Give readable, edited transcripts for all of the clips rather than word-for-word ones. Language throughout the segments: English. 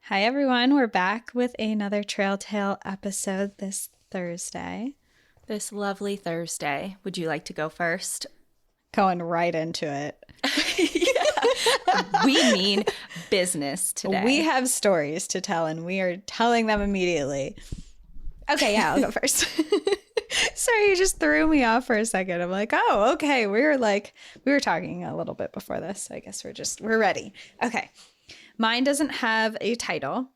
Hi, everyone. We're back with another Trail Tale episode this Thursday. This lovely Thursday. Would you like to go first? Going right into it. Yeah. We mean business today. We have stories to tell, and we are telling them immediately. Okay, yeah, I'll go first. Sorry, you just threw me off for a second. I'm like, oh, okay. We were talking a little bit before this. So I guess we're ready. Okay. Mine doesn't have a title.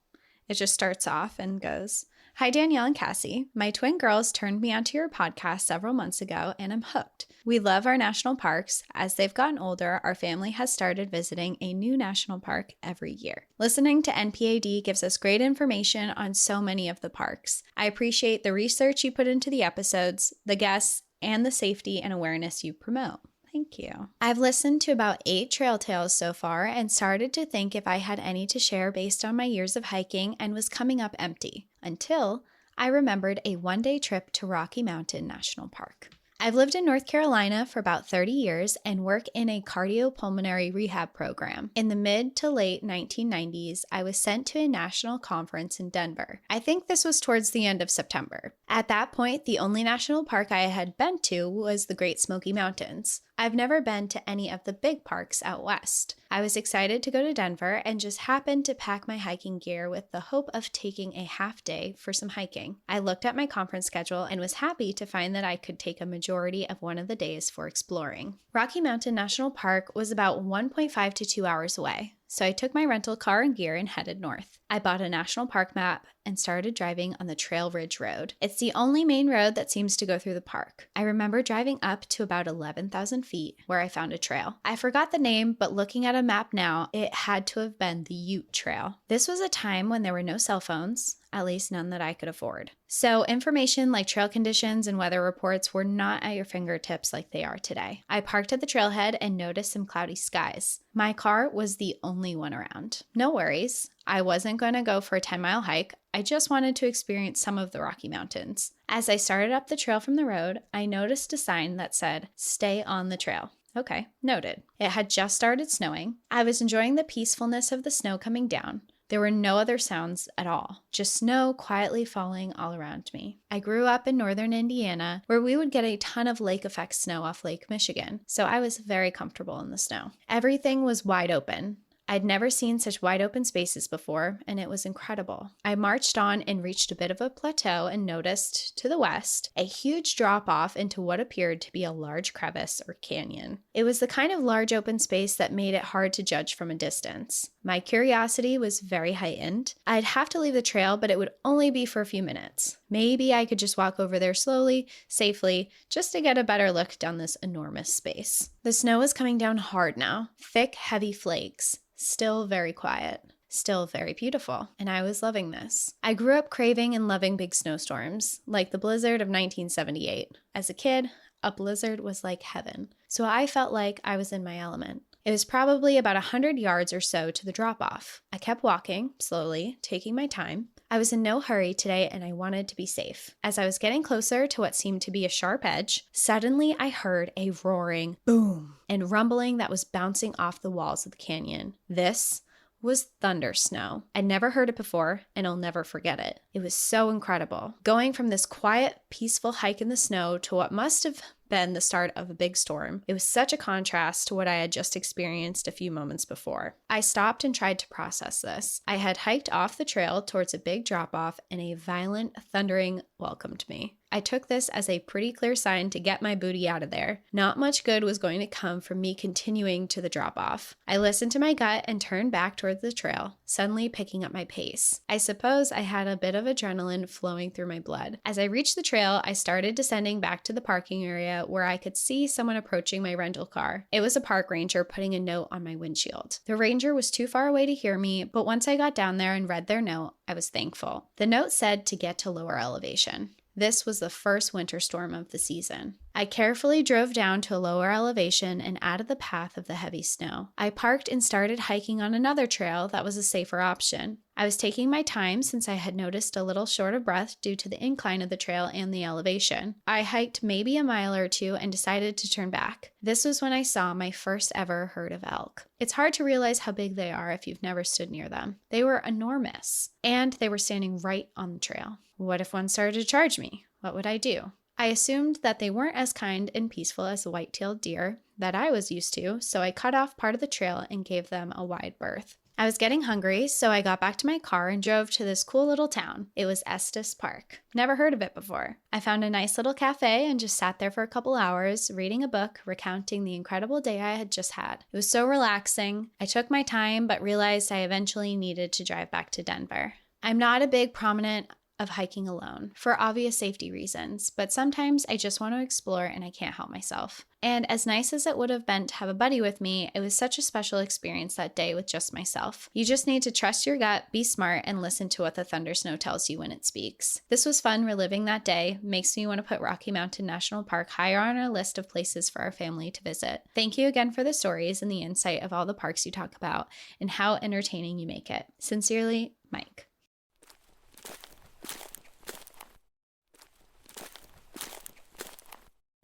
It just starts off and goes, "Hi, Danielle and Cassie. My twin girls turned me onto your podcast several months ago, and I'm hooked. We love our national parks. As they've gotten older, our family has started visiting a new national park every year. Listening to NPAD gives us great information on so many of the parks. I appreciate the research you put into the episodes, the guests, and the safety and awareness you promote. Thank you. I've listened to about 8 trail tales so far and started to think if I had any to share based on my years of hiking and was coming up empty, until I remembered a one-day trip to Rocky Mountain National Park. I've lived in North Carolina for about 30 years and work in a cardiopulmonary rehab program. In the mid to late 1990s, I was sent to a national conference in Denver. I think this was towards the end of September. At that point, the only national park I had been to was the Great Smoky Mountains. I've never been to any of the big parks out west. I was excited to go to Denver and just happened to pack my hiking gear with the hope of taking a half day for some hiking. I looked at my conference schedule and was happy to find that I could take a majority of one of the days for exploring. Rocky Mountain National Park was about 1.5 to 2 hours away. So I took my rental car and gear and headed north. I bought a national park map and started driving on the Trail Ridge Road. It's the only main road that seems to go through the park. I remember driving up to about 11,000 feet where I found a trail. I forgot the name, but looking at a map now, it had to have been the Ute Trail. This was a time when there were no cell phones, at least none that I could afford. So information like trail conditions and weather reports were not at your fingertips like they are today. I parked at the trailhead and noticed some cloudy skies. My car was the only one around. No worries. I wasn't going to go for a 10-mile hike. I just wanted to experience some of the Rocky Mountains. As I started up the trail from the road, I noticed a sign that said, "Stay on the trail." Okay, noted. It had just started snowing. I was enjoying the peacefulness of the snow coming down. There were no other sounds at all, just snow quietly falling all around me. I grew up in northern Indiana, where we would get a ton of lake effect snow off Lake Michigan, so I was very comfortable in the snow. Everything was wide open. I'd never seen such wide open spaces before, and it was incredible. I marched on and reached a bit of a plateau and noticed, to the west, a huge drop-off into what appeared to be a large crevice or canyon. It was the kind of large open space that made it hard to judge from a distance. My curiosity was very heightened. I'd have to leave the trail, but it would only be for a few minutes. Maybe I could just walk over there slowly, safely, just to get a better look down this enormous space. The snow was coming down hard now, thick, heavy flakes. Still very quiet, still very beautiful, and I was loving this. I grew up craving and loving big snowstorms, like the blizzard of 1978. As a kid, a blizzard was like heaven, so I felt like I was in my element. It was probably about 100 yards or so to the drop-off. I kept walking, slowly, taking my time. I was in no hurry today and I wanted to be safe. As I was getting closer to what seemed to be a sharp edge, suddenly I heard a roaring boom and rumbling that was bouncing off the walls of the canyon. This was thunder snow. I'd never heard it before, and I'll never forget it. It was so incredible. Going from this quiet, peaceful hike in the snow to what must have been the start of a big storm. It was such a contrast to what I had just experienced a few moments before. I stopped and tried to process this. I had hiked off the trail towards a big drop-off, and a violent, thundering welcomed me. I took this as a pretty clear sign to get my booty out of there. Not much good was going to come from me continuing to the drop-off. I listened to my gut and turned back toward the trail, suddenly picking up my pace. I suppose I had a bit of adrenaline flowing through my blood. As I reached the trail, I started descending back to the parking area where I could see someone approaching my rental car. It was a park ranger putting a note on my windshield. The ranger was too far away to hear me, but once I got down there and read their note, I was thankful. The note said to get to lower elevation. This was the first winter storm of the season. I carefully drove down to a lower elevation and out of the path of the heavy snow. I parked and started hiking on another trail that was a safer option. I was taking my time since I had noticed a little short of breath due to the incline of the trail and the elevation. I hiked maybe a mile or two and decided to turn back. This was when I saw my first ever herd of elk. It's hard to realize how big they are if you've never stood near them. They were enormous, and they were standing right on the trail. What if one started to charge me? What would I do? I assumed that they weren't as kind and peaceful as the white-tailed deer that I was used to, so I cut off part of the trail and gave them a wide berth. I was getting hungry, so I got back to my car and drove to this cool little town. It was Estes Park. Never heard of it before. I found a nice little cafe and just sat there for a couple hours, reading a book, recounting the incredible day I had just had. It was so relaxing. I took my time, but realized I eventually needed to drive back to Denver. I'm not a big proponent of hiking alone for obvious safety reasons, but sometimes I just want to explore and I can't help myself. And as nice as it would have been to have a buddy with me, it was such a special experience that day with just myself. You just need to trust your gut, be smart, and listen to what the thunder snow tells you when it speaks. This was fun reliving that day, makes me want to put Rocky Mountain National Park higher on our list of places for our family to visit. Thank you again for the stories and the insight of all the parks you talk about and how entertaining you make it. Sincerely, Mike.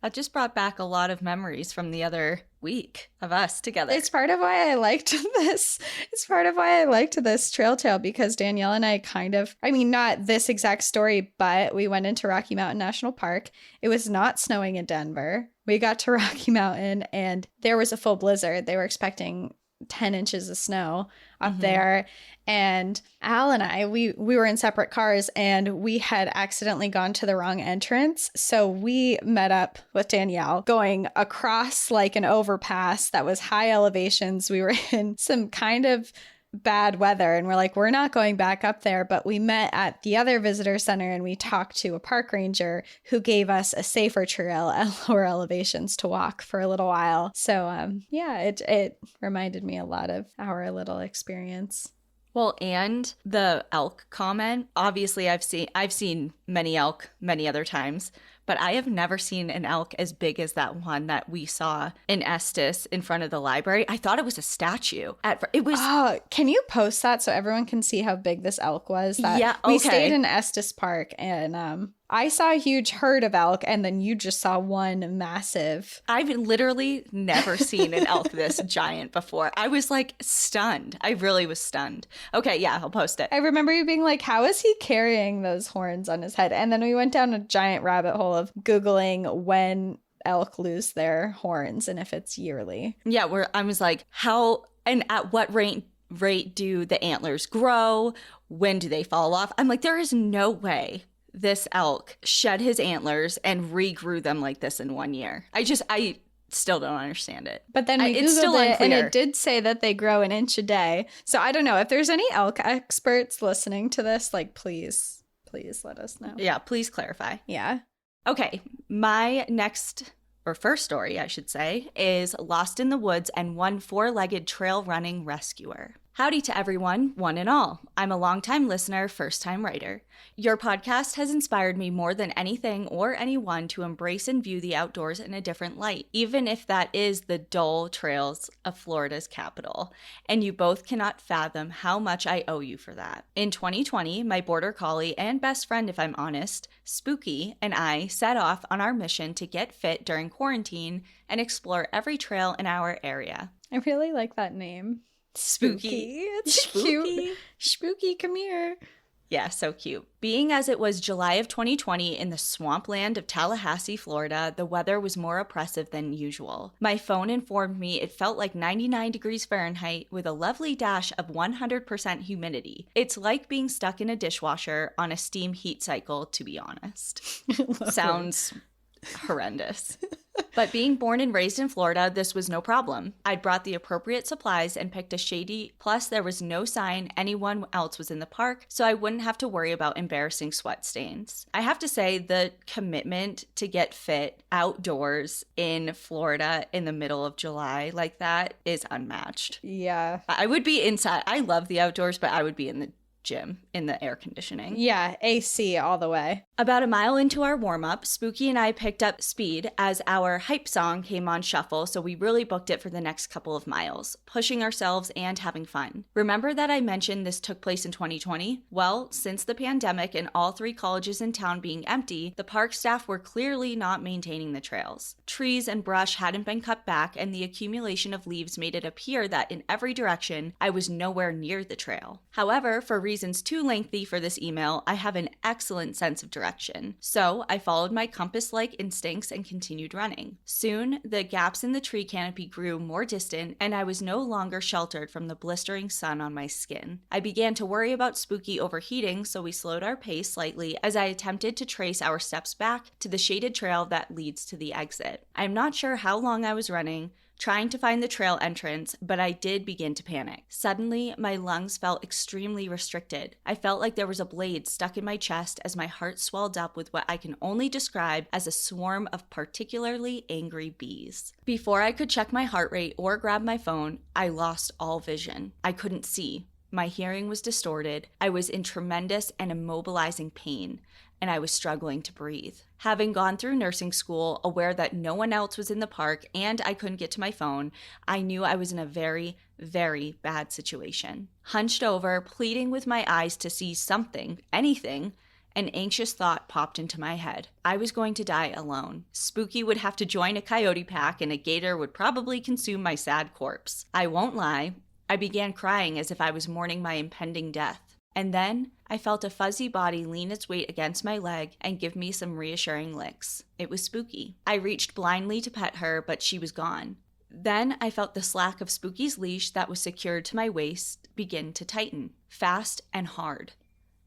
That just brought back a lot of memories from the other week of us together. It's part of why I liked this. It's part of why I liked this trail tale, because Danielle and I not this exact story, but we went into Rocky Mountain National Park. It was not snowing in Denver. We got to Rocky Mountain and there was a full blizzard. They were expecting 10 inches of snow up there. And Al and I, we were in separate cars and we had accidentally gone to the wrong entrance. So we met up with Danielle going across like an overpass that was high elevations. We were in some kind of bad weather and we're like, we're not going back up there. But we met at the other visitor center and we talked to a park ranger who gave us a safer trail at lower elevations to walk for a little while. So it reminded me a lot of our little experience. Well, and the elk comment, obviously I've seen many elk many other times, but I have never seen an elk as big as that one that we saw in Estes in front of the library. I thought it was a statue. Oh, can you post that so everyone can see how big this elk was? Yeah, okay. We stayed in Estes Park and I saw a huge herd of elk and then you just saw one massive. I've literally never seen an elk this giant before. I was like stunned. I really was stunned. Okay, yeah, I'll post it. I remember you being like, how is he carrying those horns on his head? And then we went down a giant rabbit hole of Googling when elk lose their horns and if it's yearly. Yeah, where I was like, how and at what rate do the antlers grow? When do they fall off? I'm like, there is no way this elk shed his antlers and regrew them like this in 1 year. I still don't understand it. But then we Googled it and it did say that they grow an inch a day. So I don't know if there's any elk experts listening to this, like please let us know. Yeah, please clarify. Yeah. Okay, my first story, I should say, is Lost in the Woods and One Four-Legged Trail Running Rescuer. Howdy to everyone, one and all. I'm a longtime listener, first-time writer. Your podcast has inspired me more than anything or anyone to embrace and view the outdoors in a different light, even if that is the dull trails of Florida's capital. And you both cannot fathom how much I owe you for that. In 2020, my border collie and best friend, if I'm honest, Spooky, and I set off on our mission to get fit during quarantine and explore every trail in our area. I really like that name. Spooky. It's cute. Spooky, come here. Yeah, so cute. Being as it was July of 2020 in the swampland of Tallahassee, Florida, the weather was more oppressive than usual. My phone informed me it felt like 99 degrees Fahrenheit with a lovely dash of 100% humidity. It's like being stuck in a dishwasher on a steam heat cycle, to be honest. Sounds horrendous. But being born and raised in Florida, this was no problem. I'd brought the appropriate supplies and picked a shady, plus there was no sign anyone else was in the park, so I wouldn't have to worry about embarrassing sweat stains. I have to say the commitment to get fit outdoors in Florida in the middle of July like that is unmatched. Yeah. I would be inside. I love the outdoors, but I would be gym in the air conditioning. Yeah, AC all the way. About a mile into our warm-up, Spooky and I picked up speed as our hype song came on shuffle, so we really booked it for the next couple of miles, pushing ourselves and having fun. Remember that I mentioned this took place in 2020? Well, since the pandemic and all 3 colleges in town being empty, the park staff were clearly not maintaining the trails. Trees and brush hadn't been cut back, and the accumulation of leaves made it appear that in every direction, I was nowhere near the trail. However, for reasons too lengthy for this email, I have an excellent sense of direction. So I followed my compass-like instincts and continued running. Soon, the gaps in the tree canopy grew more distant, and I was no longer sheltered from the blistering sun on my skin. I began to worry about Spooky overheating, so we slowed our pace slightly as I attempted to trace our steps back to the shaded trail that leads to the exit. I'm not sure how long I was running, trying to find the trail entrance, but I did begin to panic. Suddenly, my lungs felt extremely restricted. I felt like there was a blade stuck in my chest as my heart swelled up with what I can only describe as a swarm of particularly angry bees. Before I could check my heart rate or grab my phone, I lost all vision. I couldn't see. My hearing was distorted. I was in tremendous and immobilizing pain, and I was struggling to breathe. Having gone through nursing school, aware that no one else was in the park and I couldn't get to my phone, I knew I was in a very, very bad situation. Hunched over, pleading with my eyes to see something, anything, an anxious thought popped into my head. I was going to die alone. Spooky would have to join a coyote pack and a gator would probably consume my sad corpse. I won't lie, I began crying as if I was mourning my impending death. And then I felt a fuzzy body lean its weight against my leg and give me some reassuring licks. It was Spooky. I reached blindly to pet her, but she was gone. Then I felt the slack of Spooky's leash that was secured to my waist begin to tighten, fast and hard.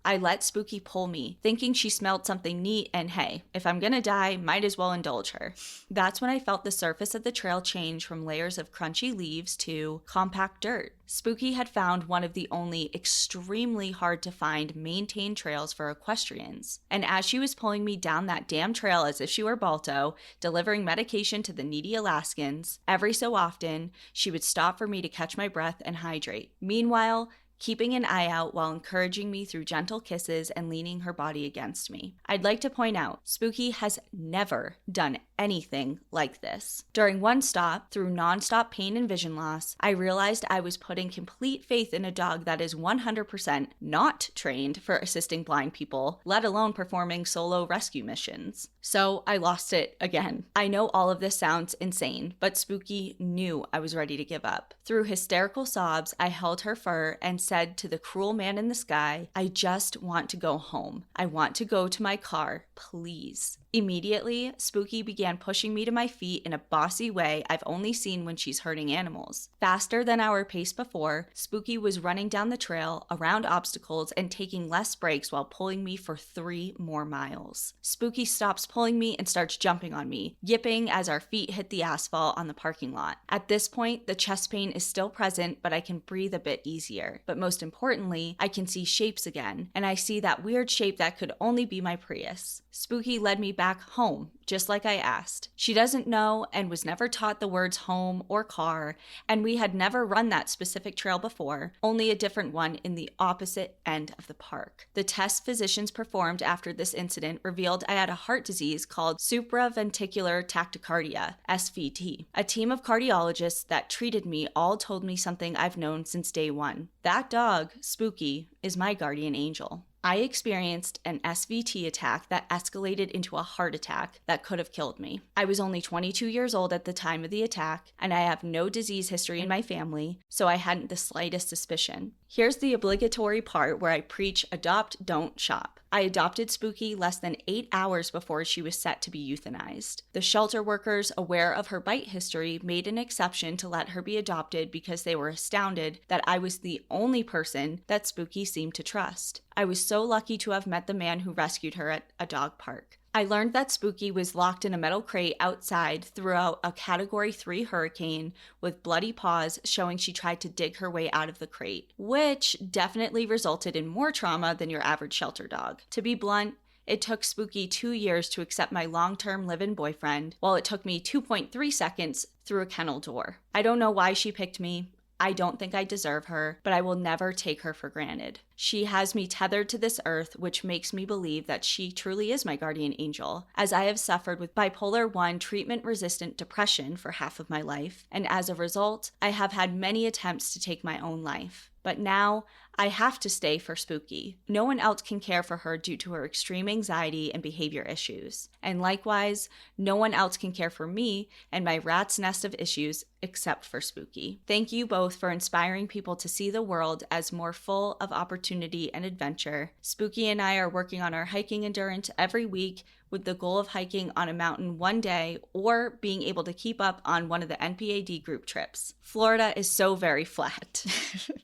I let Spooky pull me, thinking she smelled something neat, and hey, if I'm gonna die, might as well indulge her. That's when I felt the surface of the trail change from layers of crunchy leaves to compact dirt. Spooky had found one of the only extremely hard to find maintained trails for equestrians. And as she was pulling me down that damn trail as if she were Balto, delivering medication to the needy Alaskans, every so often, she would stop for me to catch my breath and hydrate. Meanwhile, keeping an eye out while encouraging me through gentle kisses and leaning her body against me. I'd like to point out, Spooky has never done anything like this. During one stop, through nonstop pain and vision loss, I realized I was putting complete faith in a dog that is 100% not trained for assisting blind people, let alone performing solo rescue missions. So I lost it again. I know all of this sounds insane, but Spooky knew I was ready to give up. Through hysterical sobs, I held her fur and said to the cruel man in the sky, I just want to go home. I want to go to my car, please. Immediately, Spooky began pushing me to my feet in a bossy way I've only seen when she's herding animals. Faster than our pace before, Spooky was running down the trail, around obstacles, and taking less breaks while pulling me for 3 more miles. Spooky stops pulling me and starts jumping on me, yipping as our feet hit the asphalt on the parking lot. At this point, the chest pain is still present, but I can breathe a bit easier. But most importantly, I can see shapes again, and I see that weird shape that could only be my Prius. Spooky led me back home, just like I asked. She doesn't know and was never taught the words home or car, and we had never run that specific trail before, only a different one in the opposite end of the park. The tests physicians performed after this incident revealed I had a heart disease called supraventricular tachycardia, SVT. A team of cardiologists that treated me all told me something I've known since day one. That dog, Spooky, is my guardian angel. I experienced an SVT attack that escalated into a heart attack that could have killed me. I was only 22 years old at the time of the attack, and I have no disease history in my family, so I hadn't the slightest suspicion. Here's the obligatory part where I preach adopt, don't shop. I adopted Spooky less than 8 hours before she was set to be euthanized. The shelter workers, aware of her bite history, made an exception to let her be adopted because they were astounded that I was the only person that Spooky seemed to trust. I was so lucky to have met the man who rescued her at a dog park. I learned that Spooky was locked in a metal crate outside throughout a Category 3 hurricane with bloody paws showing she tried to dig her way out of the crate, which definitely resulted in more trauma than your average shelter dog. To be blunt, it took Spooky 2 years to accept my long-term live-in boyfriend, while it took me 2.3 seconds through a kennel door. I don't know why she picked me. I don't think I deserve her, but I will never take her for granted. She has me tethered to this earth, which makes me believe that she truly is my guardian angel, as I have suffered with bipolar 1 treatment-resistant depression for half of my life, and as a result, I have had many attempts to take my own life. But now, I have to stay for Spooky. No one else can care for her due to her extreme anxiety and behavior issues. And likewise, no one else can care for me and my rat's nest of issues except for Spooky. Thank you both for inspiring people to see the world as more full of opportunity and adventure. Spooky and I are working on our hiking endurance every week with the goal of hiking on a mountain one day or being able to keep up on one of the NPAD group trips. Florida is so very flat.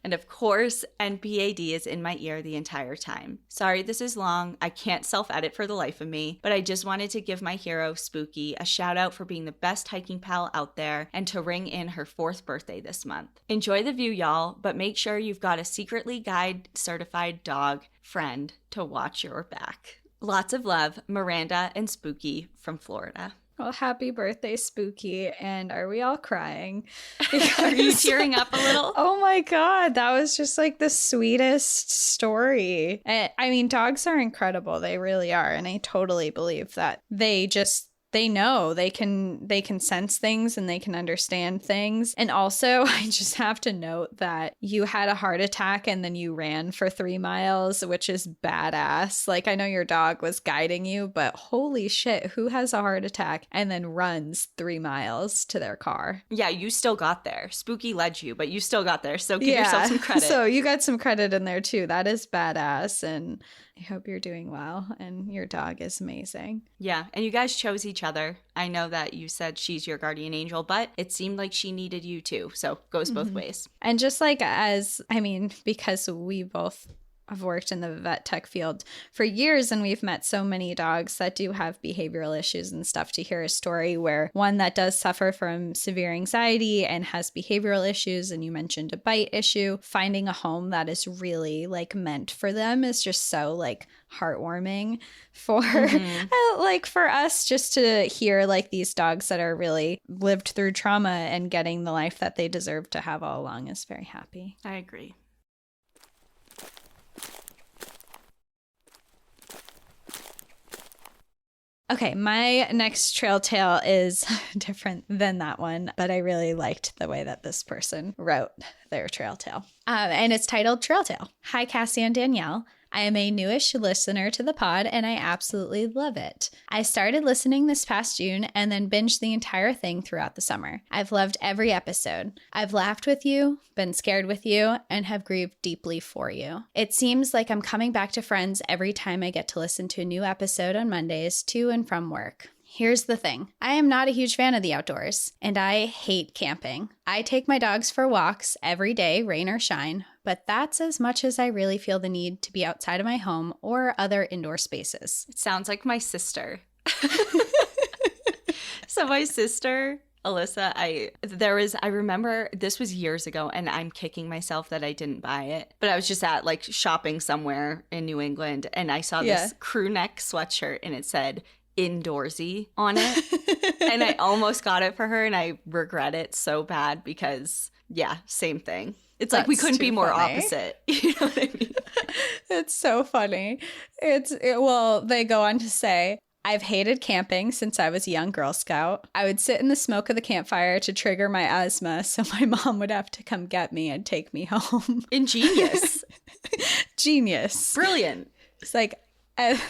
And of course, NPAD is in my ear the entire time. Sorry this is long, I can't self-edit for the life of me, but I just wanted to give my hero, Spooky, a shout out for being the best hiking pal out there and to ring in her 4th birthday this month. Enjoy the view, y'all, but make sure you've got a secretly guide certified dog friend to watch your back. Lots of love, Miranda and Spooky from Florida. Well, happy birthday, Spooky. And are we all crying? Are you tearing up a little? Oh my God, that was just like the sweetest story. And, I mean, dogs are incredible. They really are. And I totally believe that they know they can sense things and they can understand things. And also, I just have to note that you had a heart attack and then you ran for 3 miles, which is badass. Like, I know your dog was guiding you, but holy shit, who has a heart attack and then runs 3 miles to their car? Yeah, you still got there. Spooky led you, but you still got there. So give yourself some credit. So you got some credit in there too. That is badass. And I hope you're doing well and your dog is amazing. Yeah, and you guys chose each other. I know that you said she's your guardian angel, but it seemed like she needed you too. So goes both ways. And just like because we both have worked in the vet tech field for years and we've met so many dogs that do have behavioral issues and stuff, to hear a story where one that does suffer from severe anxiety and has behavioral issues, and you mentioned a bite issue, finding a home that is really like meant for them is just so like heartwarming for like for us, just to hear like these dogs that are really lived through trauma and getting the life that they deserve to have all along is very happy. I agree. Okay, my next trail tale is different than that one, but I really liked the way that this person wrote their trail tale. And it's titled Trail Tale. Hi, Cassie and Danielle. I am a newish listener to the pod and I absolutely love it. I started listening this past June and then binged the entire thing throughout the summer. I've loved every episode. I've laughed with you, been scared with you, and have grieved deeply for you. It seems like I'm coming back to friends every time I get to listen to a new episode on Mondays to and from work. Here's the thing. I am not a huge fan of the outdoors, and I hate camping. I take my dogs for walks every day, rain or shine, but that's as much as I really feel the need to be outside of my home or other indoor spaces. It sounds like my sister. So my sister, Alyssa, I remember this was years ago and I'm kicking myself that I didn't buy it, but I was just at like shopping somewhere in New England and I saw this crew neck sweatshirt and it said indoorsy on it. And I almost got it for her and I regret it so bad because same thing. It's like we couldn't be more opposite. You know what I mean? It's so funny. Well, they go on to say, I've hated camping since I was a young Girl Scout. I would sit in the smoke of the campfire to trigger my asthma, so my mom would have to come get me and take me home. Ingenious. Genius. Brilliant. It's like,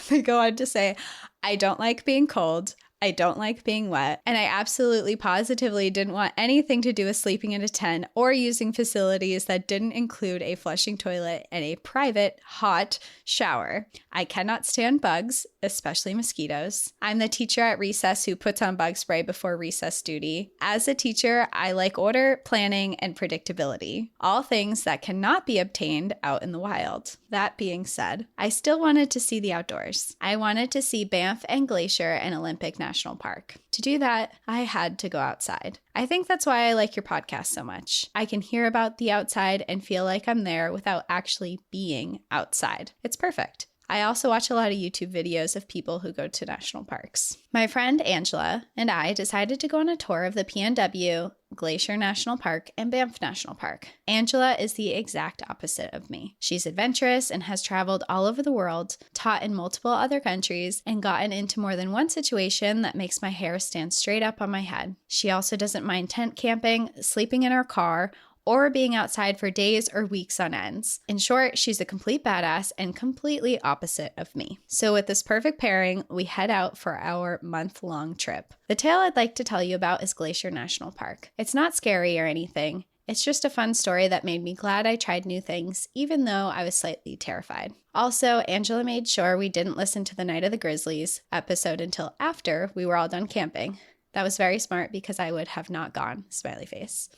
they go on to say, I don't like being cold. I don't like being wet, and I absolutely positively didn't want anything to do with sleeping in a tent or using facilities that didn't include a flushing toilet and a private, hot shower. I cannot stand bugs, especially mosquitoes. I'm the teacher at recess who puts on bug spray before recess duty. As a teacher, I like order, planning, and predictability, all things that cannot be obtained out in the wild. That being said, I still wanted to see the outdoors. I wanted to see Banff and Glacier and Olympic National Park. To do that, I had to go outside. I think that's why I like your podcast so much. I can hear about the outside and feel like I'm there without actually being outside. It's perfect. I also watch a lot of YouTube videos of people who go to national parks. My friend Angela and I decided to go on a tour of the PNW, Glacier National Park, and Banff National Park. Angela is the exact opposite of me. She's adventurous and has traveled all over the world, taught in multiple other countries, and gotten into more than one situation that makes my hair stand straight up on my head. She also doesn't mind tent camping, sleeping in her car, or being outside for days or weeks on ends. In short, she's a complete badass and completely opposite of me. So with this perfect pairing, we head out for our month-long trip. The tale I'd like to tell you about is Glacier National Park. It's not scary or anything. It's just a fun story that made me glad I tried new things, even though I was slightly terrified. Also, Angela made sure we didn't listen to the Night of the Grizzlies episode until after we were all done camping. That was very smart because I would have not gone, smiley face.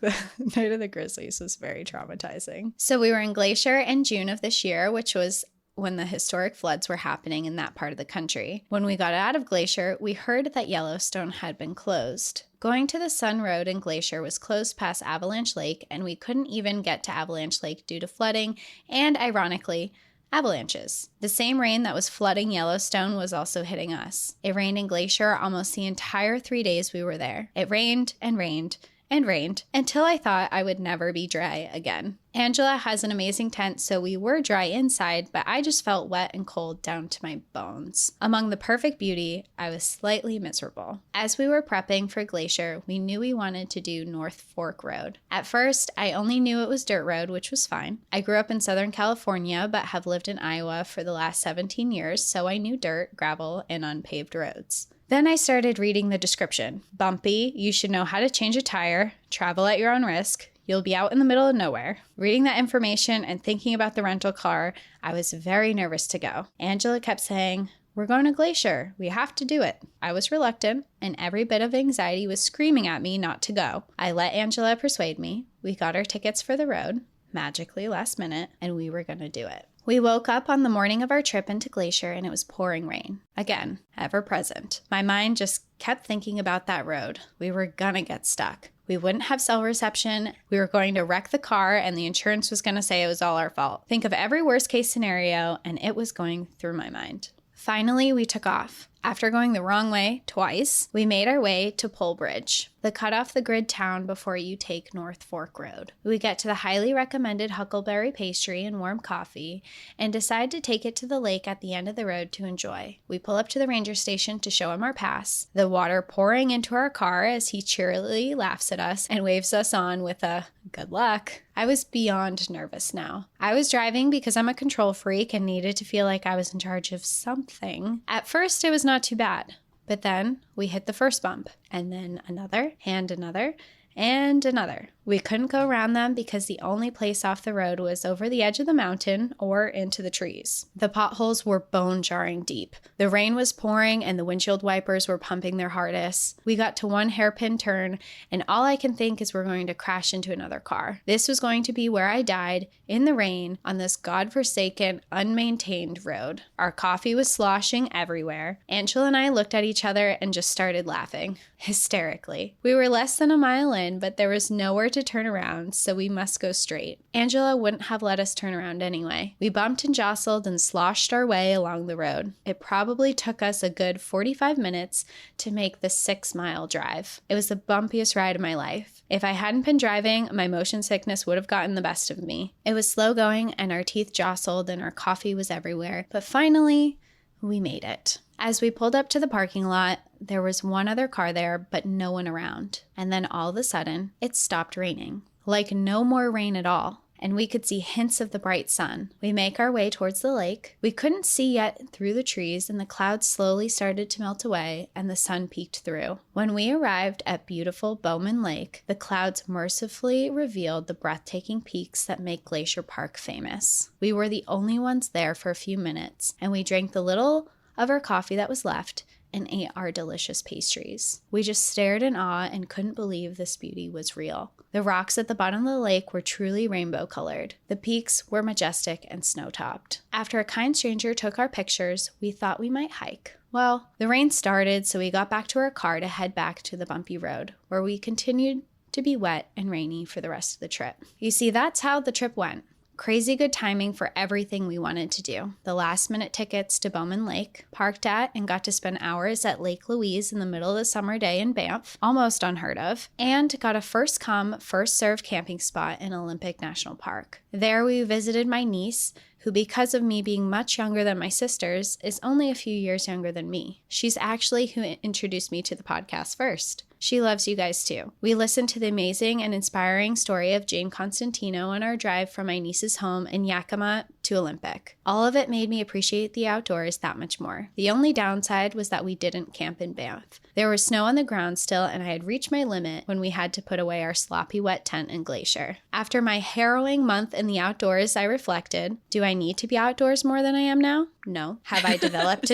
The Night of the Grizzlies was very traumatizing. So we were in Glacier in June of this year, which was when the historic floods were happening in that part of the country. When we got out of Glacier, we heard that Yellowstone had been closed. Going to the Sun Road in Glacier was closed past Avalanche Lake, and we couldn't even get to Avalanche Lake due to flooding and, ironically, avalanches. The same rain that was flooding Yellowstone was also hitting us. It rained in Glacier almost the entire 3 days we were there. It rained and rained and rained until I thought I would never be dry again. Angela has an amazing tent, so we were dry inside, but I just felt wet and cold down to my bones. Among the perfect beauty, I was slightly miserable. As we were prepping for Glacier, we knew we wanted to do North Fork Road. At first, I only knew it was dirt road, which was fine. I grew up in Southern California, but have lived in Iowa for the last 17 years, so I knew dirt, gravel, and unpaved roads. Then I started reading the description. Bumpy, you should know how to change a tire, travel at your own risk, you'll be out in the middle of nowhere. Reading that information and thinking about the rental car, I was very nervous to go. Angela kept saying, "We're going to Glacier. We have to do it." I was reluctant, and every bit of anxiety was screaming at me not to go. I let Angela persuade me. We got our tickets for the road, magically last minute, and we were going to do it. We woke up on the morning of our trip into Glacier and it was pouring rain. Again, ever present. My mind just kept thinking about that road. We were gonna get stuck. We wouldn't have cell reception. We were going to wreck the car and the insurance was gonna say it was all our fault. Think of every worst case scenario and it was going through my mind. Finally, we took off. After going the wrong way twice, we made our way to Pole Bridge, the cut-off-the-grid town before you take North Fork Road. We get to the highly recommended huckleberry pastry and warm coffee and decide to take it to the lake at the end of the road to enjoy. We pull up to the ranger station to show him our pass, the water pouring into our car as he cheerily laughs at us and waves us on with a "good luck." I was beyond nervous now. I was driving because I'm a control freak and needed to feel like I was in charge of something. At first, it was not too bad, but then we hit the first bump, and then another, and another, and another. We couldn't go around them because the only place off the road was over the edge of the mountain or into the trees. The potholes were bone-jarring deep. The rain was pouring and the windshield wipers were pumping their hardest. We got to one hairpin turn and all I can think is we're going to crash into another car. This was going to be where I died in the rain on this godforsaken, unmaintained road. Our coffee was sloshing everywhere. Angela and I looked at each other and just started laughing, hysterically. We were less than a mile in, but there was nowhere to turn around, so we must go straight. Angela wouldn't have let us turn around anyway. We bumped and jostled and sloshed our way along the road. It probably took us a good 45 minutes to make the 6-mile drive. It was the bumpiest ride of my life. If I hadn't been driving, my motion sickness would have gotten the best of me. It was slow going and our teeth jostled and our coffee was everywhere, but finally, we made it. As we pulled up to the parking lot, there was one other car there, but no one around. And then all of a sudden, it stopped raining. Like no more rain at all. And we could see hints of the bright sun. We make our way towards the lake. We couldn't see yet through the trees, and the clouds slowly started to melt away, and the sun peeked through. When we arrived at beautiful Bowman Lake, the clouds mercifully revealed the breathtaking peaks that make Glacier Park famous. We were the only ones there for a few minutes, and we drank the little of our coffee that was left and ate our delicious pastries. We just stared in awe and couldn't believe this beauty was real. The rocks at the bottom of the lake were truly rainbow-colored. The peaks were majestic and snow-topped. After a kind stranger took our pictures, we thought we might hike. Well, the rain started, so we got back to our car to head back to the bumpy road, where we continued to be wet and rainy for the rest of the trip. You see, that's how the trip went. Crazy good timing for everything we wanted to do. The last minute tickets to Bowman Lake, parked at and got to spend hours at Lake Louise in the middle of the summer day in Banff, almost unheard of, and got a first come, first served camping spot in Olympic National Park. There we visited my niece, who, because of me being much younger than my sisters, is only a few years younger than me. She's actually who introduced me to the podcast first. She loves you guys too. We listened to the amazing and inspiring story of Jane Constantino on our drive from my niece's home in Yakima to Olympic. All of it made me appreciate the outdoors that much more. The only downside was that we didn't camp in Banff. There was snow on the ground still, and I had reached my limit when we had to put away our sloppy wet tent and glacier. After my harrowing month in the outdoors, I reflected, do I need to be outdoors more than I am now? No. Have I developed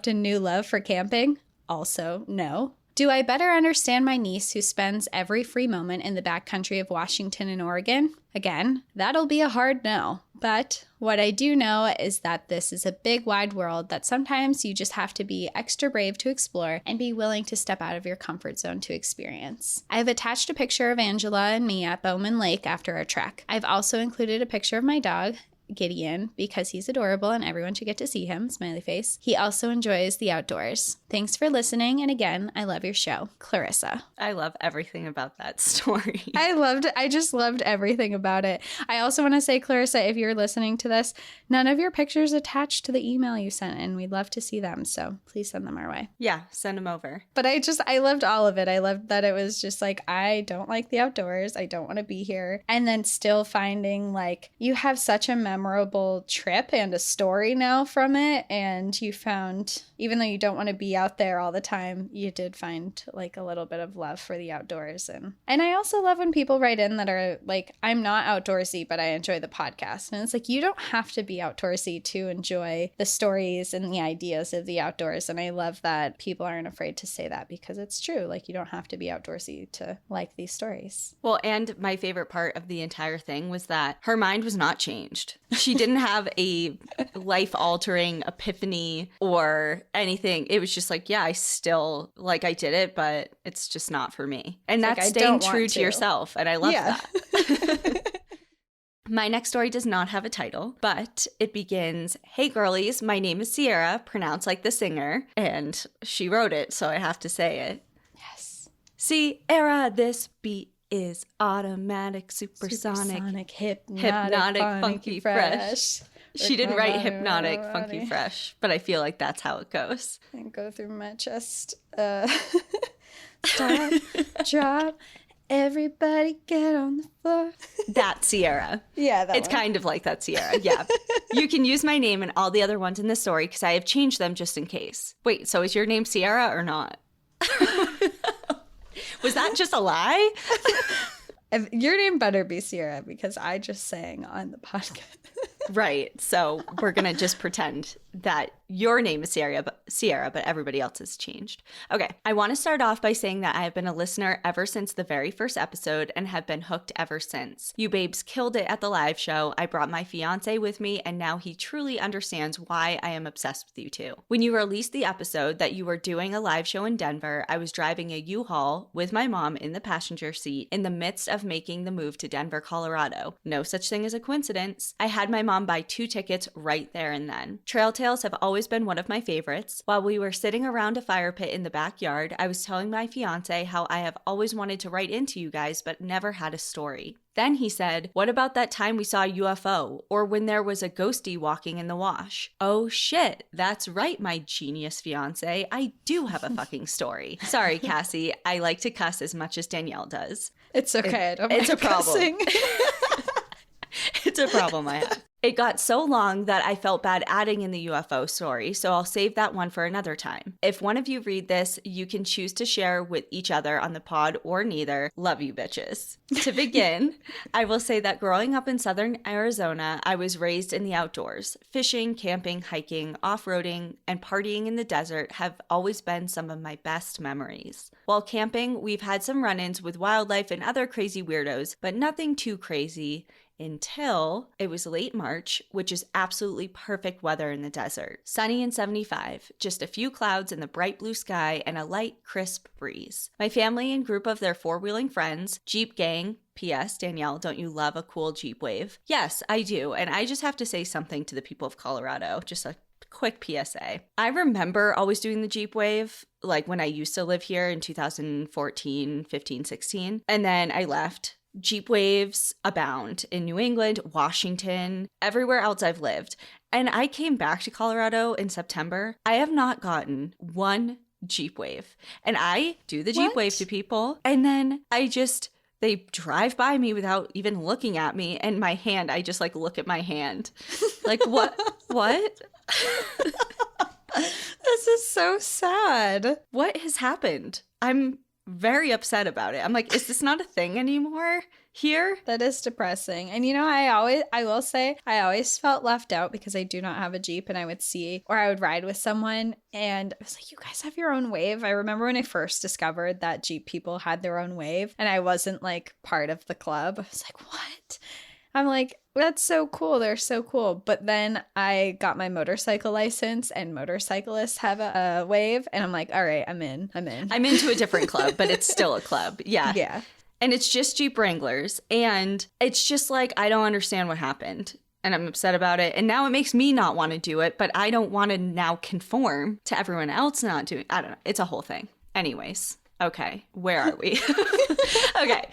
a new love for camping? Also, no. Do I better understand my niece who spends every free moment in the backcountry of Washington and Oregon? Again, that'll be a hard no. But what I do know is that this is a big, wide world that sometimes you just have to be extra brave to explore and be willing to step out of your comfort zone to experience. I've attached a picture of Angela and me at Bowman Lake after our trek. I've also included a picture of my dog, Gideon, because he's adorable and everyone should get to see him, smiley face. He also enjoys the outdoors. Thanks for listening, and again, I love your show. Clarissa. I love everything about that story. I just loved everything about it. I also want to say, Clarissa, if you're listening to this, none of your pictures attached to the email you sent, and we'd love to see them, so please send them our way. Yeah, send them over. But I loved all of it. I loved that it was just like, I don't like the outdoors. I don't want to be here. And then still finding, like, you have such a memorable trip and a story now from it, and you found, even though you don't want to be out there all the time, you did find like a little bit of love for the outdoors. And I also love when people write in that are like, I'm not outdoorsy, but I enjoy the podcast. And it's like, you don't have to be outdoorsy to enjoy the stories and the ideas of the outdoors. And I love that people aren't afraid to say that, because it's true. Like, you don't have to be outdoorsy to like these stories. Well, and my favorite part of the entire thing was that her mind was not changed. She didn't have a life-altering epiphany or anything. It was just like, yeah, I still, like, I did it, but it's just not for me. And that's like, staying true to yourself. And I love that. My next story does not have a title, but it begins, "Hey girlies, my name is Sierra, pronounced like the singer." And she wrote it, so I have to say it. Yes. Sierra, this beat is automatic, supersonic, hypnotic, funky, fresh. She didn't write hypnotic, funky, fresh, but I feel like that's how it goes. And go through my chest. Stop, drop, everybody get on the floor. That's Sierra. Yeah, it's kind of like that Sierra. Yeah. You can use my name and all the other ones in the story because I have changed them just in case. Wait, so is your name Sierra or not? Was that just a lie? Your name better be Sierra, because I just sang on the podcast. Right. So we're going to just pretend that your name is Sierra, but everybody else has changed. Okay. I want to start off by saying that I have been a listener ever since the very first episode and have been hooked ever since. You babes killed it at the live show. I brought my fiance with me, and now he truly understands why I am obsessed with you two. When you released the episode that you were doing a live show in Denver, I was driving a U-Haul with my mom in the passenger seat in the midst of making the move to Denver, Colorado. No such thing as a coincidence. I had my mom buy 2 tickets right there and then. Trail Tales have always been one of my favorites. While we were sitting around a fire pit in the backyard, I was telling my fiance how I have always wanted to write into you guys but never had a story. Then he said, "What about that time we saw a UFO? Or when there was a ghostie walking in the wash?" Oh shit, that's right, my genius fiance. I do have a fucking story. Sorry, Cassie. I like to cuss as much as Danielle does. It's okay. It's a problem. It's a problem I have. It got so long that I felt bad adding in the UFO story, so I'll save that one for another time. If one of you read this, you can choose to share with each other on the pod or neither. Love you, bitches. To begin, I will say that growing up in southern Arizona, I was raised in the outdoors. Fishing, camping, hiking, off-roading, and partying in the desert have always been some of my best memories. While camping, we've had some run-ins with wildlife and other crazy weirdos, but nothing too crazy. Until it was late March, which is absolutely perfect weather in the desert. Sunny and 75, just a few clouds in the bright blue sky and a light, crisp breeze. My family and group of their 4-wheeling friends, Jeep gang, P.S. Danielle, don't you love a cool Jeep Wave? Yes, I do. And I just have to say something to the people of Colorado. Just a quick PSA. I remember always doing the Jeep Wave, like when I used to live here in 2014, 15, 16. And then I left. Jeep Waves abound in New England, Washington, everywhere else I've lived. And I came back to Colorado in September. I have not gotten one Jeep Wave. And I do the Jeep Wave to people. And then they drive by me without even looking at me. And my hand, I just like look at my hand. Like, what? What? This is so sad. What has happened? I'm very upset about it. I'm like, is this not a thing anymore here? That is depressing. And I will say, I always felt left out because I do not have a Jeep, and I would ride with someone and I was like, you guys have your own wave. I remember when I first discovered that Jeep people had their own wave and I wasn't like part of the club. I was like, what? I'm like, that's so cool. They're so cool. But then I got my motorcycle license and motorcyclists have a wave. And I'm like, all right, I'm in. I'm into a different club, but it's still a club. Yeah. Yeah. And it's just Jeep Wranglers. And it's just like, I don't understand what happened. And I'm upset about it. And now it makes me not want to do it. But I don't want to now conform to everyone else not doing it. I don't know. It's a whole thing. Anyways. Okay. Where are we? Okay.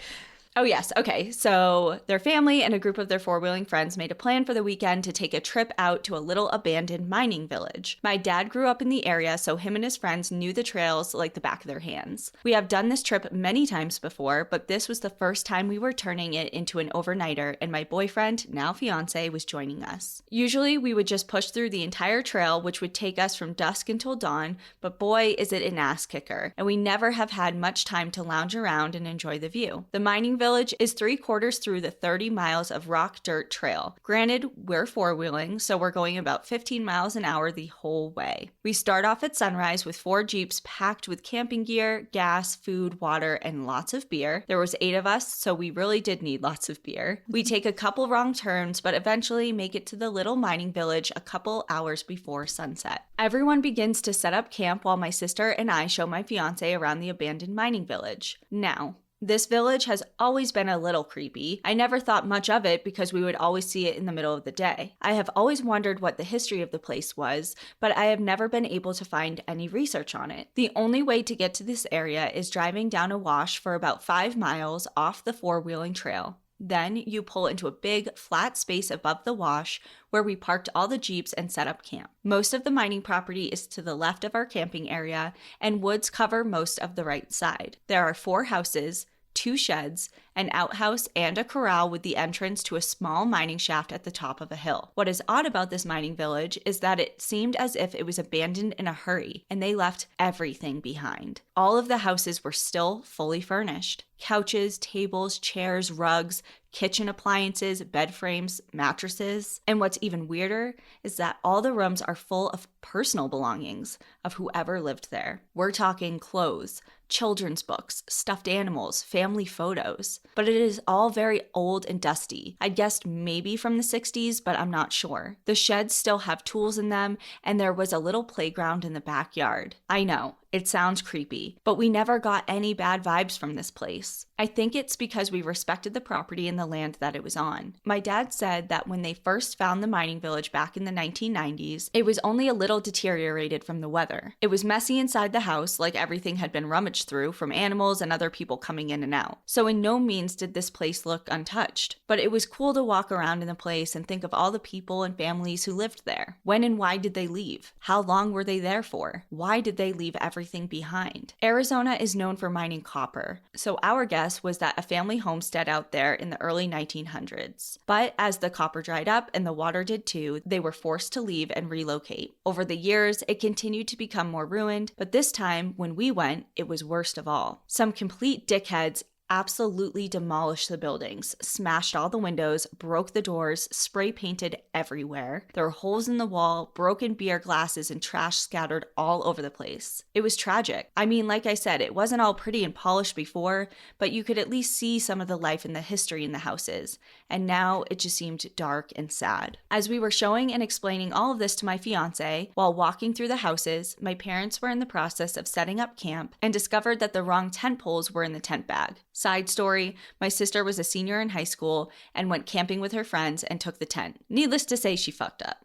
Oh, yes. Okay. So their family and a group of their four-wheeling friends made a plan for the weekend to take a trip out to a little abandoned mining village. My dad grew up in the area, so him and his friends knew the trails like the back of their hands. We have done this trip many times before, but this was the first time we were turning it into an overnighter, and my boyfriend, now fiance, was joining us. Usually, we would just push through the entire trail, which would take us from dusk until dawn, but boy, is it an ass kicker, and we never have had much time to lounge around and enjoy the view. The mining village is 3/4 through the 30 miles of rock dirt trail. Granted, we're four-wheeling, so we're going about 15 miles an hour the whole way. We start off at sunrise with 4 Jeeps packed with camping gear, gas, food, water, and lots of beer. There was 8 of us, so we really did need lots of beer. We take a couple wrong turns, but eventually make it to the little mining village a couple hours before sunset. Everyone begins to set up camp while my sister and I show my fiance around the abandoned mining village. Now, this village has always been a little creepy. I never thought much of it because we would always see it in the middle of the day. I have always wondered what the history of the place was, but I have never been able to find any research on it. The only way to get to this area is driving down a wash for about 5 miles off the four-wheeling trail. Then you pull into a big, flat space above the wash where we parked all the Jeeps and set up camp. Most of the mining property is to the left of our camping area, and woods cover most of the right side. There are 4 houses, 2 sheds, an outhouse, and a corral with the entrance to a small mining shaft at the top of a hill. What is odd about this mining village is that it seemed as if it was abandoned in a hurry, and they left everything behind. All of the houses were still fully furnished. Couches, tables, chairs, rugs, kitchen appliances, bed frames, mattresses. And what's even weirder is that all the rooms are full of personal belongings of whoever lived there. We're talking clothes, children's books, stuffed animals, family photos. But it is all very old and dusty. I guessed maybe from the 60s, but I'm not sure. The sheds still have tools in them, and there was a little playground in the backyard. I know, it sounds creepy, but we never got any bad vibes from this place. I think it's because we respected the property and the land that it was on. My dad said that when they first found the mining village back in the 1990s, it was only a little deteriorated from the weather. It was messy inside the house, like everything had been rummaged through from animals and other people coming in and out. So in no means did this place look untouched. But it was cool to walk around in the place and think of all the people and families who lived there. When and why did they leave? How long were they there for? Why did they leave everything behind? Arizona is known for mining copper, so our guess was that a family homestead out there in the early 1900s. But as the copper dried up and the water did too, they were forced to leave and relocate. Over the years, it continued to become more ruined, but this time, when we went, it was worst of all. Some complete dickheads absolutely demolished the buildings, smashed all the windows, broke the doors, spray painted everywhere. There were holes in the wall, broken beer glasses, and trash scattered all over the place. It was tragic. I mean, like I said, it wasn't all pretty and polished before, but you could at least see some of the life and the history in the houses. And now it just seemed dark and sad. As we were showing and explaining all of this to my fiance, while walking through the houses, my parents were in the process of setting up camp and discovered that the wrong tent poles were in the tent bag. Side story, my sister was a senior in high school and went camping with her friends and took the tent. Needless to say, she fucked up.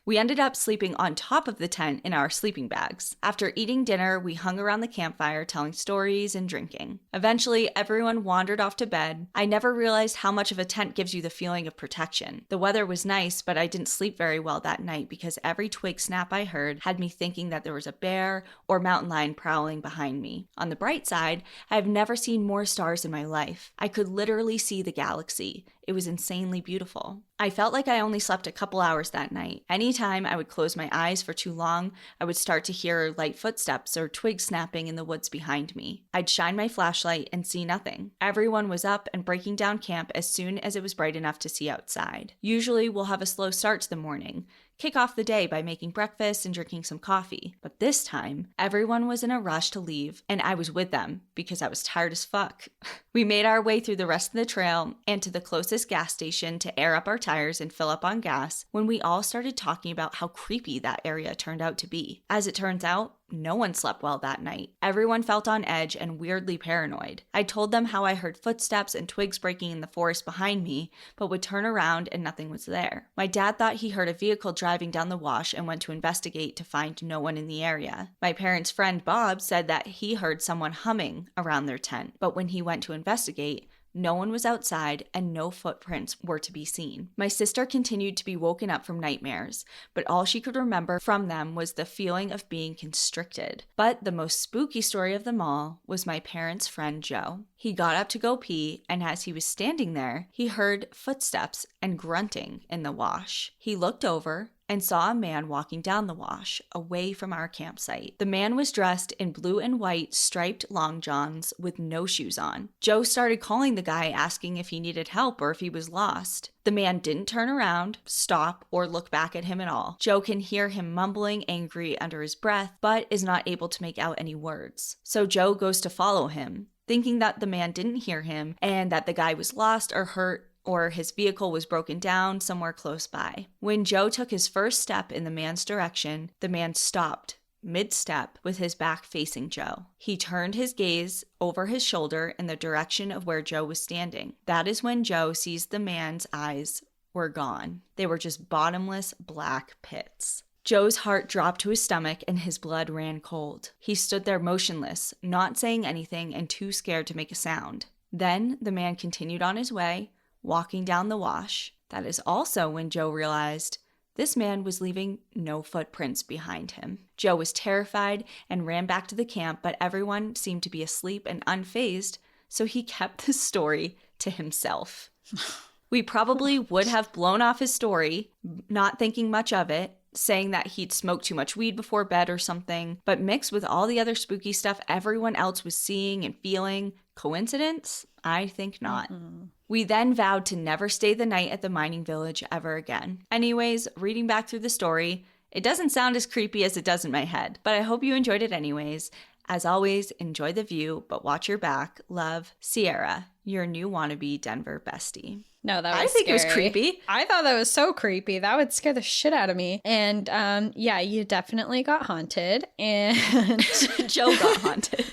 We ended up sleeping on top of the tent in our sleeping bags. After eating dinner, we hung around the campfire telling stories and drinking. Eventually, everyone wandered off to bed. I never realized how much of a tent gives you the feeling of protection. The weather was nice, but I didn't sleep very well that night because every twig snap I heard had me thinking that there was a bear or mountain lion prowling behind me. On the bright side, I have never seen more stars in my life. I could literally see the galaxy. It was insanely beautiful. I felt like I only slept a couple hours that night. Anytime I would close my eyes for too long, I would start to hear light footsteps or twigs snapping in the woods behind me. I'd shine my flashlight and see nothing. Everyone was up and breaking down camp as soon as it was bright enough to see outside. Usually we'll have a slow start to the morning, kick off the day by making breakfast and drinking some coffee. But this time, everyone was in a rush to leave, and I was with them because I was tired as fuck. We made our way through the rest of the trail and to the closest gas station to air up our tires and fill up on gas when we all started talking about how creepy that area turned out to be. As it turns out, no one slept well that night. Everyone felt on edge and weirdly paranoid. I told them how I heard footsteps and twigs breaking in the forest behind me, but would turn around and nothing was there. My dad thought he heard a vehicle driving down the wash and went to investigate to find no one in the area. My parents' friend Bob said that he heard someone humming around their tent, but when he went to investigate, no one was outside and no footprints were to be seen. My sister continued to be woken up from nightmares, but all she could remember from them was the feeling of being constricted. But the most spooky story of them all was my parents' friend Joe. He got up to go pee, and as he was standing there, he heard footsteps and grunting in the wash. He looked over and saw a man walking down the wash, away from our campsite. The man was dressed in blue and white striped long johns with no shoes on. Joe started calling the guy, asking if he needed help or if he was lost. The man didn't turn around, stop, or look back at him at all. Joe can hear him mumbling angry under his breath, but is not able to make out any words. So Joe goes to follow him, thinking that the man didn't hear him and that the guy was lost or hurt, or his vehicle was broken down somewhere close by. When Joe took his first step in the man's direction, the man stopped mid-step with his back facing Joe. He turned his gaze over his shoulder in the direction of where Joe was standing. That is when Joe sees the man's eyes were gone. They were just bottomless black pits. Joe's heart dropped to his stomach and his blood ran cold. He stood there motionless, not saying anything and too scared to make a sound. Then the man continued on his way, walking down the wash. That is also when Joe realized this man was leaving no footprints behind him. Joe was terrified and ran back to the camp, but everyone seemed to be asleep and unfazed, so he kept the story to himself. We probably would have blown off his story, not thinking much of it, saying that he'd smoked too much weed before bed or something, but mixed with all the other spooky stuff everyone else was seeing and feeling. Coincidence? I think not. We then vowed to never stay the night at the mining village ever again. Anyways, reading back through the story, it doesn't sound as creepy as it does in my head, but I hope you enjoyed it anyways. As always, enjoy the view, but watch your back. Love, Sierra, your new wannabe Denver bestie. No, that was I think scary. It was creepy. I thought that was so creepy. That would scare the shit out of me. And yeah, you definitely got haunted. And Joe got haunted.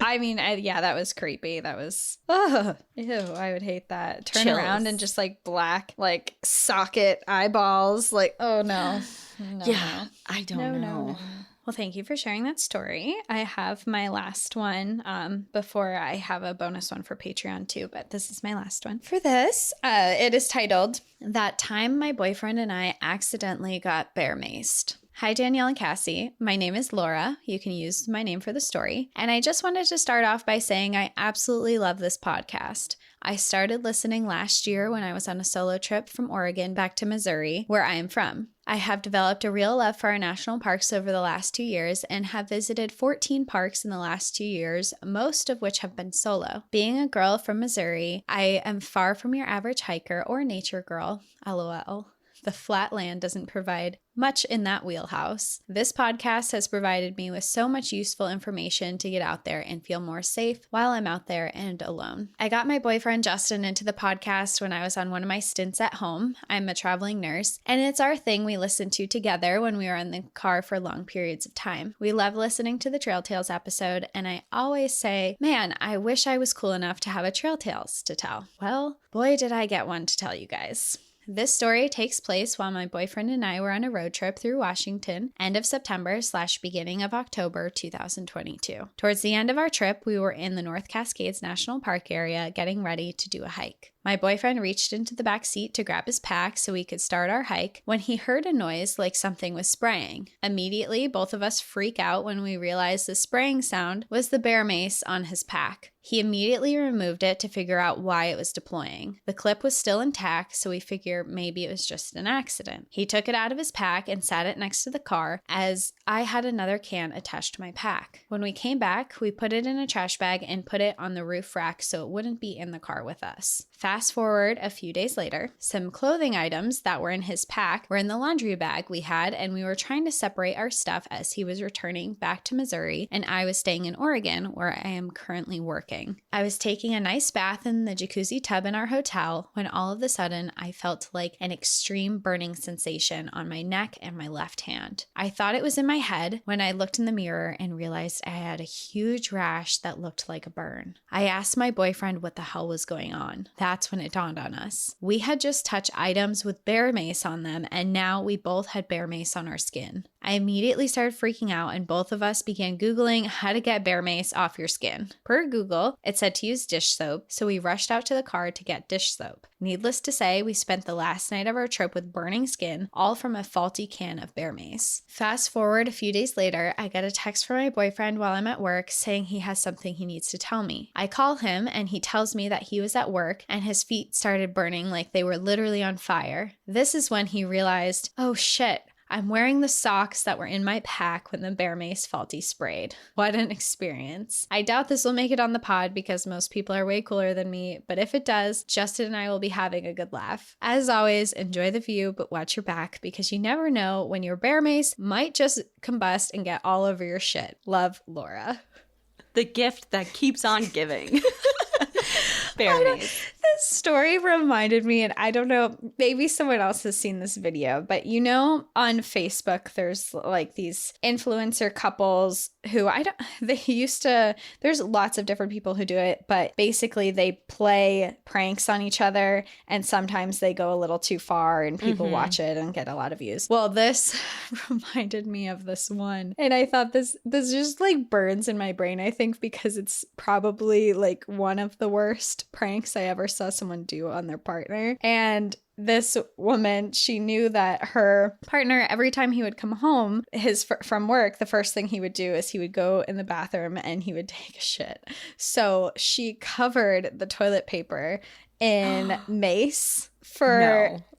I mean, yeah, that was creepy. That was, ew, I would hate that. Turn Chills. around and just like black, like socket eyeballs. Like, oh no. No, Yeah, no. I don't know. No. Well, thank you for sharing that story. I have my last one before I have a bonus one for Patreon too, but this is my last one. For this, it is titled, That Time My Boyfriend and I Accidentally Got Bear Maced. Hi, Danielle and Cassie. My name is Laura. You can use my name for the story. And I just wanted to start off by saying I absolutely love this podcast. I started listening last year when I was on a solo trip from Oregon back to Missouri, where I am from. I have developed a real love for our national parks over the last 2 years and have visited 14 parks in the last 2 years, most of which have been solo. Being a girl from Missouri, I am far from your average hiker or nature girl, LOL. The flat land doesn't provide much in that wheelhouse. This podcast has provided me with so much useful information to get out there and feel more safe while I'm out there and alone. I got my boyfriend Justin into the podcast when I was on one of my stints at home. I'm a traveling nurse, and it's our thing we listen to together when we were in the car for long periods of time. We love listening to the Trail Tales episode, and I always say, man, I wish I was cool enough to have a Trail Tales to tell. Well, boy, did I get one to tell you guys. This story takes place while my boyfriend and I were on a road trip through Washington, end of September/beginning of October 2022. Towards the end of our trip, we were in the North Cascades National Park area getting ready to do a hike. My boyfriend reached into the back seat to grab his pack so we could start our hike when he heard a noise like something was spraying. Immediately, both of us freak out when we realize the spraying sound was the bear mace on his pack. He immediately removed it to figure out why it was deploying. The clip was still intact, so we figure maybe it was just an accident. He took it out of his pack and sat it next to the car as I had another can attached to my pack. When we came back, we put it in a trash bag and put it on the roof rack so it wouldn't be in the car with us. Fast forward a few days later, some clothing items that were in his pack were in the laundry bag we had, and we were trying to separate our stuff as he was returning back to Missouri and I was staying in Oregon, where I am currently working. I was taking a nice bath in the jacuzzi tub in our hotel when all of a sudden I felt like an extreme burning sensation on my neck and my left hand. I thought it was in my head when I looked in the mirror and realized I had a huge rash that looked like a burn. I asked my boyfriend what the hell was going on. That's when it dawned on us. We had just touched items with bear mace on them, and now we both had bear mace on our skin. I immediately started freaking out, and both of us began Googling how to get bear mace off your skin. Per Google, it said to use dish soap, so we rushed out to the car to get dish soap. Needless to say, we spent the last night of our trip with burning skin, all from a faulty can of bear mace. Fast forward a few days later, I get a text from my boyfriend while I'm at work saying he has something he needs to tell me. I call him, and he tells me that he was at work and his feet started burning like they were literally on fire. This is when he realized, oh shit, I'm wearing the socks that were in my pack when the bear mace faulty sprayed. What an experience. I doubt this will make it on the pod because most people are way cooler than me, but if it does, Justin and I will be having a good laugh. As always, enjoy the view, but watch your back because you never know when your bear mace might just combust and get all over your shit. Love, Laura. The gift that keeps on giving. Bear mace. This story reminded me, and I don't know, maybe someone else has seen this video, but you know, on Facebook, there's like these influencer couples who there's lots of different people who do it, but basically they play pranks on each other, and sometimes they go a little too far and people watch it and get a lot of views. Well, this reminded me of this one, and I thought this just like burns in my brain, I think, because it's probably like one of the worst pranks I ever saw someone do on their partner. And this woman, she knew that her partner, every time he would come home from work, the first thing he would do is he would go in the bathroom and he would take a shit. So she covered the toilet paper in mace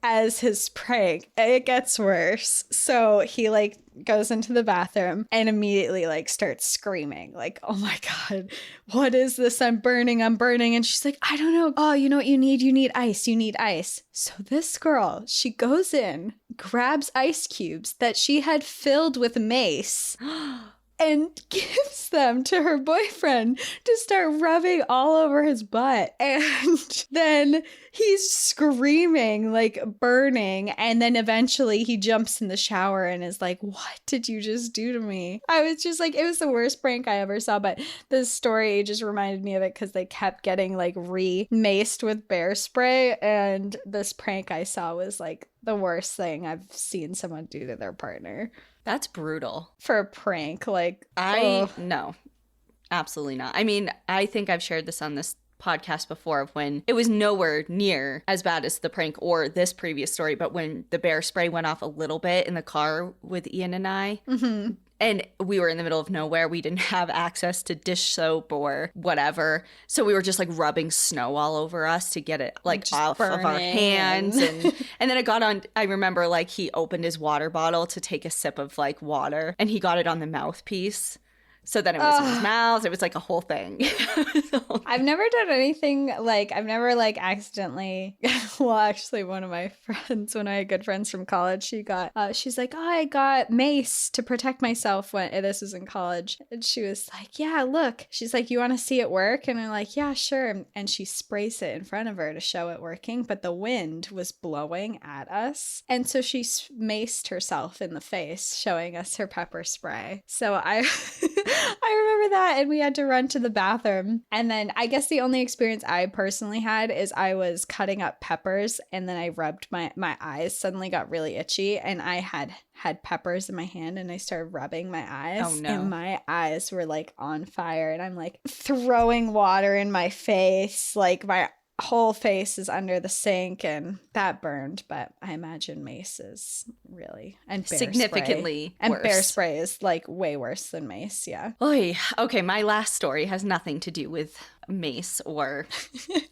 as his prank. It gets worse. So he like goes into the bathroom and immediately like starts screaming like, oh my God, what is this? I'm burning. And she's like, I don't know. Oh, you know what you need? You need ice. So this girl, she goes in, grabs ice cubes that she had filled with mace and gives them to her boyfriend to start rubbing all over his butt. And then he's screaming, like burning. And then eventually he jumps in the shower and is like, what did you just do to me? I was just like, it was the worst prank I ever saw. But this story just reminded me of it because they kept getting like re-maced with bear spray. And this prank I saw was like the worst thing I've seen someone do to their partner. That's brutal. For a prank, like... No, absolutely not. I mean, I think I've shared this on this podcast before of when it was nowhere near as bad as the prank or this previous story, but when the bear spray went off a little bit in the car with Ian and I, and we were in the middle of nowhere. We didn't have access to dish soap or whatever. So we were just like rubbing snow all over us to get it like off of our hands. And then it got on, I remember like he opened his water bottle to take a sip of like water and he got it on the mouthpiece. So then it was in his mouth. It was like a whole thing. I've never done anything I've never accidentally, well, actually one of my friends, one of my good friends from college, she's like, oh, I got mace to protect myself when this was in college. And she was like, yeah, look, she's like, you want to see it work? And I'm like, yeah, sure. And she sprays it in front of her to show it working, but the wind was blowing at us. And so she maced herself in the face, showing us her pepper spray. So I remember that, and we had to run to the bathroom. And then I guess the only experience I personally had is I was cutting up peppers, and then I rubbed my eyes suddenly got really itchy, and I had peppers in my hand, and I started rubbing my eyes. Oh, no. And my eyes were on fire, and I'm throwing water in my face, my whole face is under the sink, and that burned. But I imagine mace is really, and bear significantly spray. worse. And bear spray is way worse than mace. Yeah. Oy. Okay, my last story has nothing to do with mace or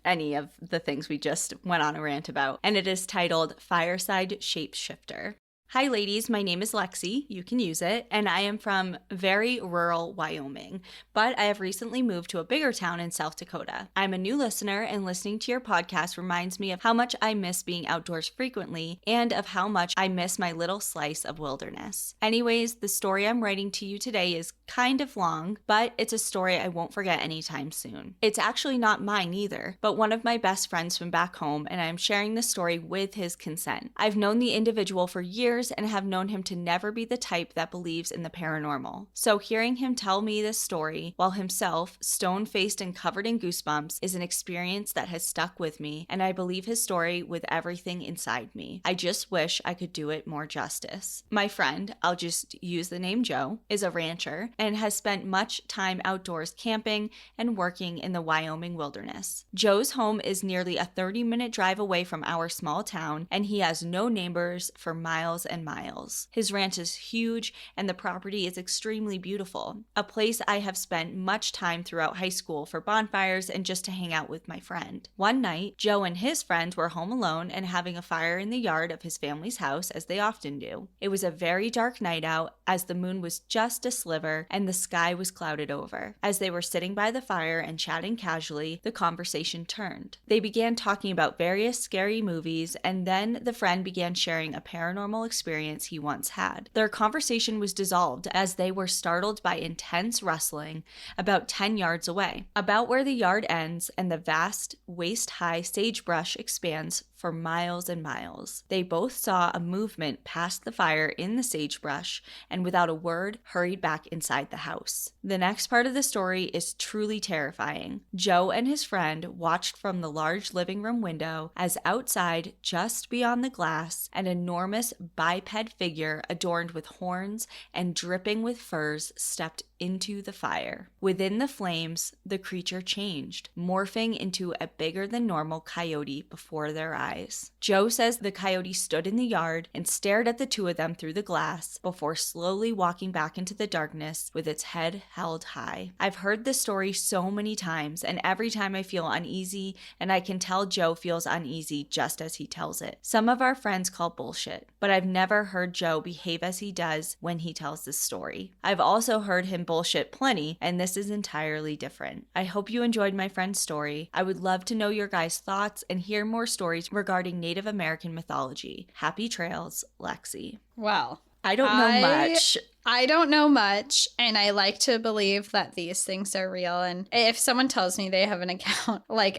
any of the things we just went on a rant about, and it is titled Fireside Shapeshifter. Hi ladies, my name is Lexi, you can use it, and I am from very rural Wyoming, but I have recently moved to a bigger town in South Dakota. I'm a new listener, and listening to your podcast reminds me of how much I miss being outdoors frequently and of how much I miss my little slice of wilderness. Anyways, the story I'm writing to you today is kind of long, but it's a story I won't forget anytime soon. It's actually not mine either, but one of my best friends from back home, and I'm sharing the story with his consent. I've known the individual for years and have known him to never be the type that believes in the paranormal. So hearing him tell me this story while himself stone-faced and covered in goosebumps is an experience that has stuck with me, and I believe his story with everything inside me. I just wish I could do it more justice. My friend, I'll just use the name Joe, is a rancher and has spent much time outdoors camping and working in the Wyoming wilderness. Joe's home is nearly a 30-minute drive away from our small town, and he has no neighbors for miles and miles. His ranch is huge, and the property is extremely beautiful, a place I have spent much time throughout high school for bonfires and just to hang out with my friend. One night, Joe and his friend were home alone and having a fire in the yard of his family's house, as they often do. It was a very dark night out, as the moon was just a sliver and the sky was clouded over. As they were sitting by the fire and chatting casually, the conversation turned. They began talking about various scary movies, and then the friend began sharing a paranormal experience he once had. Their conversation was dissolved as they were startled by intense rustling about 10 yards away, about where the yard ends and the vast, waist-high sagebrush expands for miles and miles. They both saw a movement past the fire in the sagebrush and without a word hurried back inside the house. The next part of the story is truly terrifying. Joe and his friend watched from the large living room window as outside, just beyond the glass, an enormous biped figure adorned with horns and dripping with furs stepped into the fire. Within the flames, the creature changed, morphing into a bigger than normal coyote before their eyes. Joe says the coyote stood in the yard and stared at the two of them through the glass before slowly walking back into the darkness with its head held high. I've heard this story so many times, and every time I feel uneasy, and I can tell Joe feels uneasy just as he tells it. Some of our friends call bullshit, but I've never heard Joe behave as he does when he tells this story. I've also heard him bullshit plenty, and this is entirely different. I hope you enjoyed my friend's story. I would love to know your guys' thoughts and hear more stories regarding Native American mythology. Happy trails, Lexi. Well, I don't know much. I don't know much, and I like to believe that these things are real. And if someone tells me they have an account like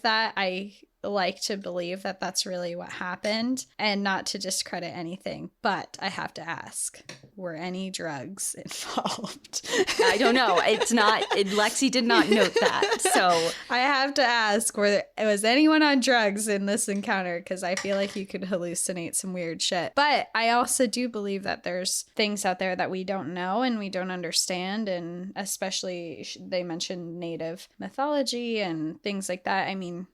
that, I like to believe that that's really what happened, and not to discredit anything. But I have to ask, were any drugs involved? I don't know. It's not. Lexi did not note that. So I have to ask, was anyone on drugs in this encounter? Because I feel like you could hallucinate some weird shit. But I also do believe that there's things out there that we don't know and we don't understand. And especially they mentioned Native mythology and things like that. I mean,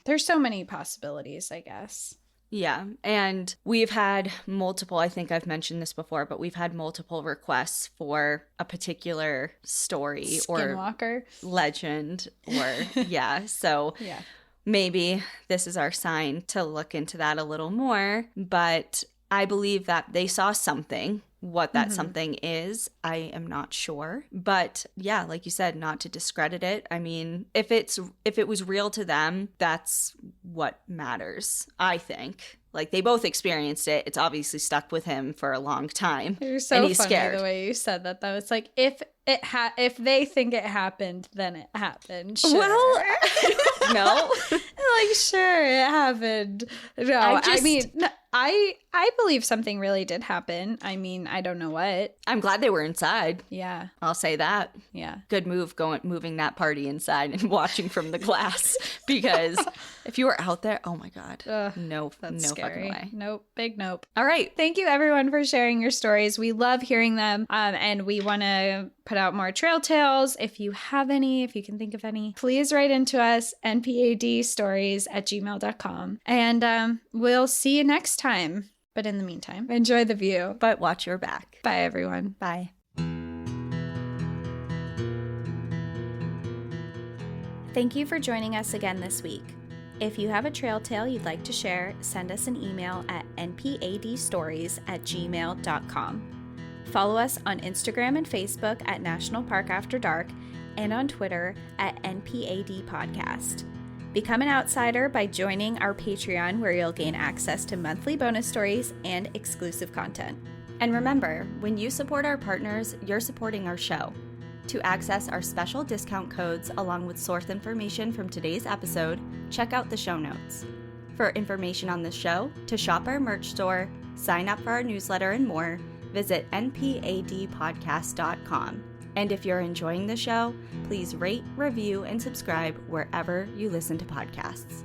there's so many possibilities, I guess. Yeah, and we've had multiple, I think I've mentioned this before, but we've had multiple requests for a particular story Skinwalker. Or legend or, yeah, so yeah. Maybe this is our sign to look into that a little more, but I believe that they saw something. what that something is. I am not sure. But yeah, like you said, not to discredit it. I mean, if it was real to them, that's what matters, I think. Like, they both experienced it. It's obviously stuck with him for a long time. You're so and he's funny scared. the way you said that, though. It's like, if they think it happened, then it happened. Sure. Well, no. Like, sure, it happened. No, I mean, I believe something really did happen. I mean, I don't know what. I'm glad they were inside. Yeah. I'll say that. Yeah. Good move moving that party inside and watching from the glass, because if you were out there, oh my God. Ugh, no That's scary. fucking way. Nope. Big nope. All right. Thank you, everyone, for sharing your stories. We love hearing them. And we want to put out more trail tales. If you have any, if you can think of any, please write into us, npadstories@gmail.com. And we'll see you next time. But in the meantime, enjoy the view. But watch your back. Bye, everyone. Bye. Thank you for joining us again this week. If you have a trail tale you'd like to share, send us an email at npadstories@gmail.com. Follow us on Instagram and Facebook at National Park After Dark and on Twitter at NPAD Podcast. Become an outsider by joining our Patreon, where you'll gain access to monthly bonus stories and exclusive content. And remember, when you support our partners, you're supporting our show. To access our special discount codes along with source information from today's episode, check out the show notes. For information on the show, to shop our merch store, sign up for our newsletter, and more, visit npadpodcast.com. And if you're enjoying the show, please rate, review, and subscribe wherever you listen to podcasts.